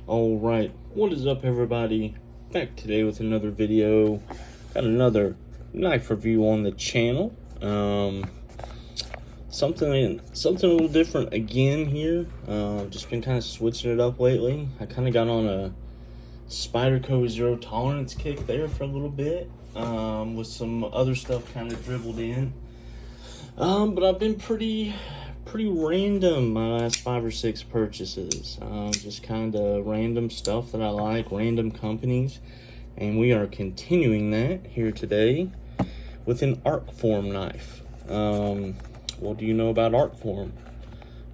Alright, what is up everybody? Back today with another video. Got another knife review on the channel. Something a little different again here. Just been kind of switching it up lately. I kind of got on a Spyderco zero tolerance kick there for a little bit, with some other stuff kind of dribbled in. But I've been pretty random my last 5 or 6 purchases. Just kind of random stuff that I like, random companies, and we are continuing that here today with an Arcform knife. What do you know about Arcform?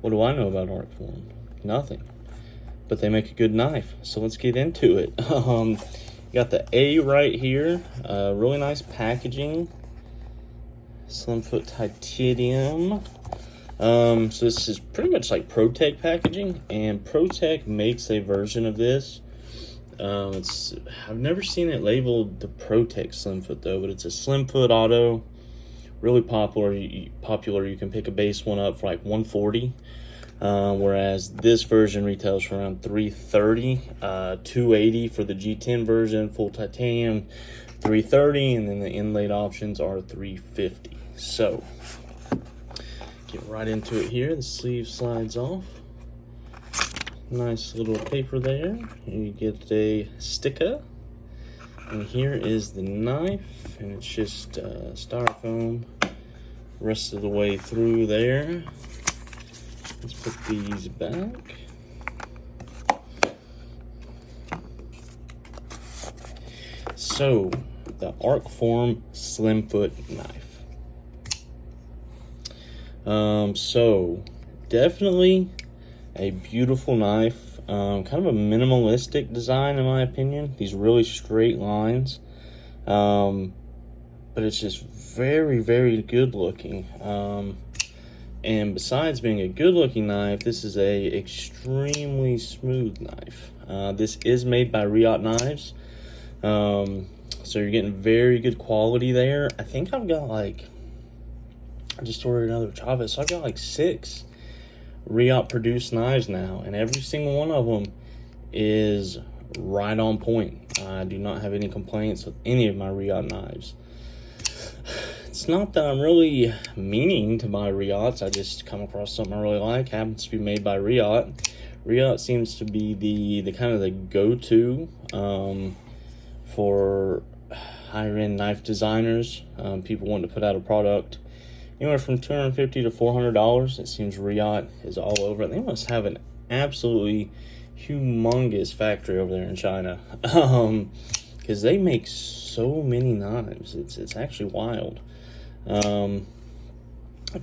What do I know about Arcform? Nothing, but they make a good knife, so let's get into it. Got the A right here, really nice packaging, slimfoot titanium. So this is pretty much like ProTech packaging, and ProTech makes a version of this. I've never seen it labeled the ProTech Slimfoot though, but it's a Slimfoot auto, really popular. You can pick a base one up for like $140, whereas this version retails for around $330, $280 for the G10 version, full titanium, $330, and then the inlaid options are $350. So get right into it here. The sleeve slides off. Nice little paper there. You get a sticker. And here is the knife. And it's just styrofoam rest of the way through there. Let's put these back. So, the Arcform Slimfoot knife. So definitely a beautiful knife, kind of a minimalistic design in my opinion, these really straight lines, but it's just very good looking, and besides being a good looking knife, this is a extremely smooth knife. This is made by Reate knives, so you're getting very good quality there. I think I've got I just ordered another Chavez, so I've got like 6 Reate produced knives now, and every single one of them is right on point. I do not have any complaints with any of my Reate knives. It's not that I'm really meaning to buy Reates, I just come across something I really like, happens to be made by Reate. Reate seems to be the kind of the go-to for higher end knife designers, people wanting to put out a product anywhere from $250 to $400. It seems Reate is all over it. They must have an absolutely humongous factory over there in China, because they make so many knives. It's actually wild. But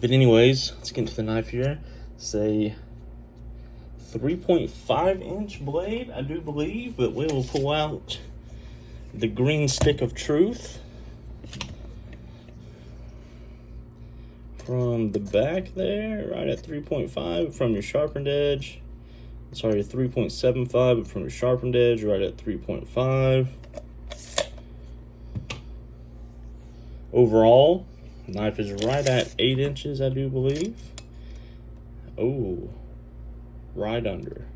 anyways, let's get into the knife here. It's a 3.5 inch blade, I do believe, but we will pull out the green stick of truth from the back there, right at 3.5 from your sharpened edge. Sorry, 3.75, but from your sharpened edge, right at 3.5. Overall, knife is right at 8 inches, I do believe. Oh, right under.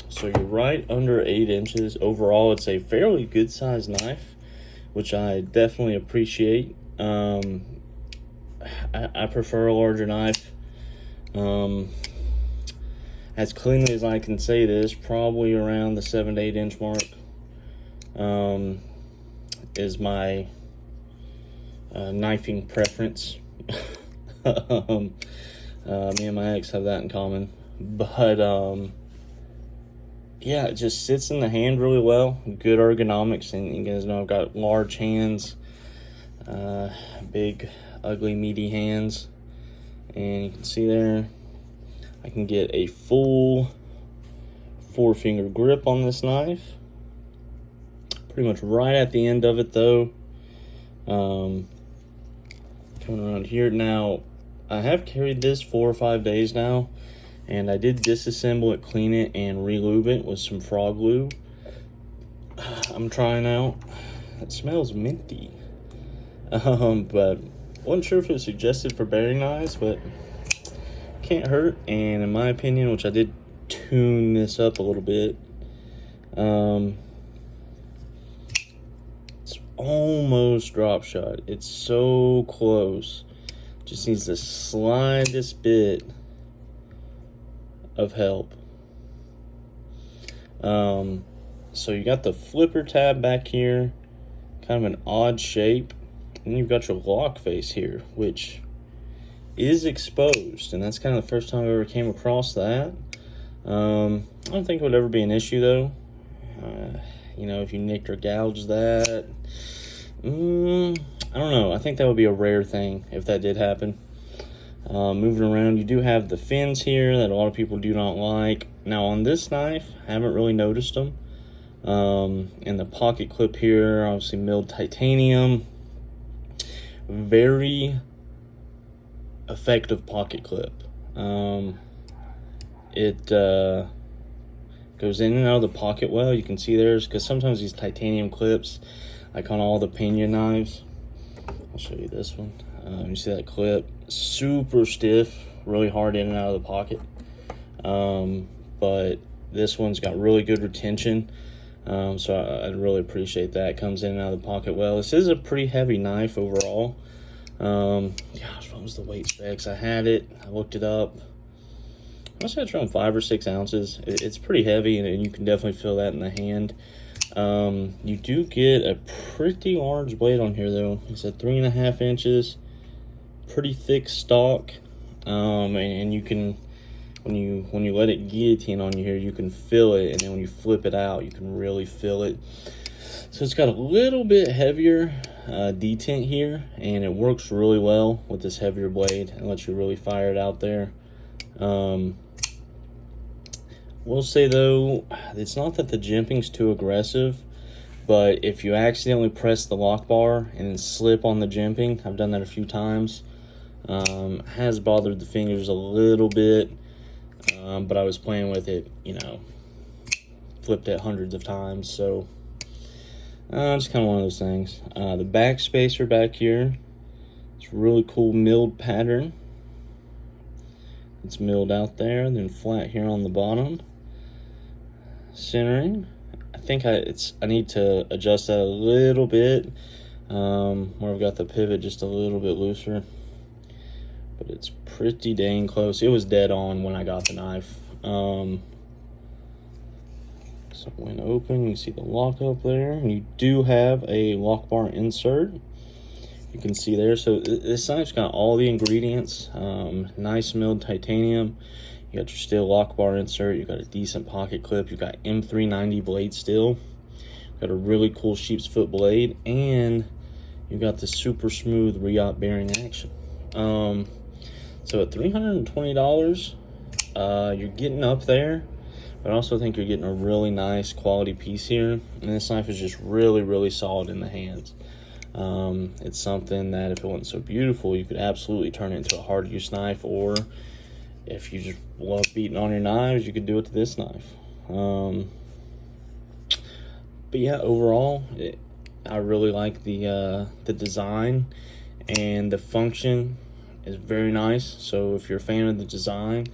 So you're right under 8 inches. Overall, it's a fairly good sized knife, which I definitely appreciate. I prefer a larger knife. As cleanly as I can say this, probably around the 7 to 8 inch mark is my knifing preference. Me and my ex have that in common, but yeah, it just sits in the hand really well. Good ergonomics, and you guys know I've got large hands, big ugly meaty hands, and you can see there I can get a full 4-finger grip on this knife, pretty much right at the end of it though. Coming around here now, I have carried this 4 or 5 days now, and I did disassemble it, clean it, and re-lube it with some frog lube. I'm trying out. It smells minty, but wasn't sure if it was suggested for bearing knives, but can't hurt. And in my opinion, which I did tune this up a little bit. It's almost drop shot. It's so close. Just needs the slightest bit of help. So you got the flipper tab back here, kind of an odd shape, and you've got your lock face here, which is exposed, and that's kind of the first time I ever came across that. I don't think it would ever be an issue though. You know, if you nicked or gouged that, I don't know. I think that would be a rare thing if that did happen. Moving around, you do have the fins here that a lot of people do not like. Now on this knife, I haven't really noticed them. And the pocket clip here, obviously milled titanium. Very effective pocket clip. It goes in and out of the pocket well. You can see there's, because sometimes these titanium clips, like on all the pinion knives, I'll show you this one. You see that clip, super stiff, really hard in and out of the pocket. But this one's got really good retention. So I really appreciate that. Comes in and out of the pocket well. This is a pretty heavy knife overall. Gosh, what was the weight specs? I had it, I looked it up. I must have around 5 or 6 ounces. It's pretty heavy, and you can definitely feel that in the hand. You do get a pretty large blade on here though. It's at 3.5 inches, pretty thick stock. And you can, when you let it guillotine on you here, you can feel it, and then when you flip it out, you can really feel it. So it's got a little bit heavier detent here, and it works really well with this heavier blade and lets you really fire it out there. Will say though, it's not that the jimping's too aggressive, but if you accidentally press the lock bar and then slip on the jimping, I've done that a few times, has bothered the fingers a little bit, but I was playing with it, you know, flipped it hundreds of times, so just kind of one of those things. The back spacer back here, it's a really cool milled pattern. It's milled out there, then flat here on the bottom. Centering, I think I need to adjust that a little bit, where I've got the pivot just a little bit looser, but it's pretty dang close. It was dead on when I got the knife. So when open, you can see the lock up there, and you do have a lock bar insert. You can see there. So this knife's got all the ingredients. Nice milled titanium. You got your steel lock bar insert. You got a decent pocket clip. You got M390 blade steel. Got a really cool sheep's foot blade, and you got the super smooth reate bearing action. So at $320, you're getting up there, but I also think you're getting a really nice quality piece here. And this knife is just really, really solid in the hands. It's something that if it wasn't so beautiful, you could absolutely turn it into a hard use knife, or if you just love beating on your knives, you could do it to this knife. But yeah, overall, I really like the design, and the function is very nice. So if you're a fan of the design,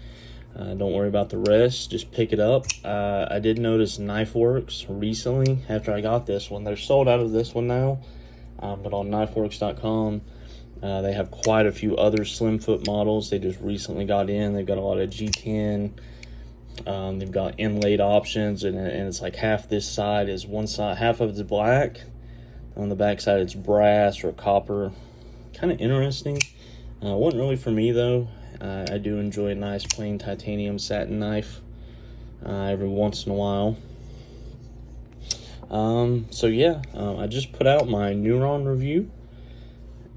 don't worry about the rest, just pick it up. I did notice KnifeWorks recently after I got this one. They're sold out of this one now. But on knifeworks.com, they have quite a few other slimfoot models. They just recently got in. They've got a lot of G10. They've got inlaid options, and it's like half this side is one side, half of it's black. On the back side, it's brass or copper. Kind of interesting. Wasn't really for me though. I do enjoy a nice plain titanium satin knife every once in a while. So yeah, I just put out my Neuron review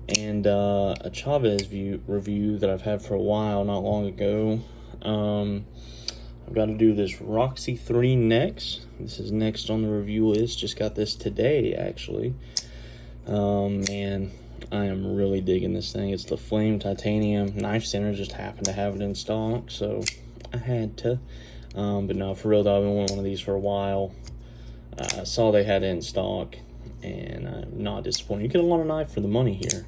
and a Chavez review that I've had for a while, not long ago. I've got to do this Roxy 3 next. This is next on the review list. Just got this today, actually. Man, I am really digging this thing. It's the Flame Titanium. Knife Center just happened to have it in stock, so I had to. But no, for real though, I've been wanting one of these for a while. I saw they had it in stock, and I'm not disappointed. You get a lot of knife for the money here.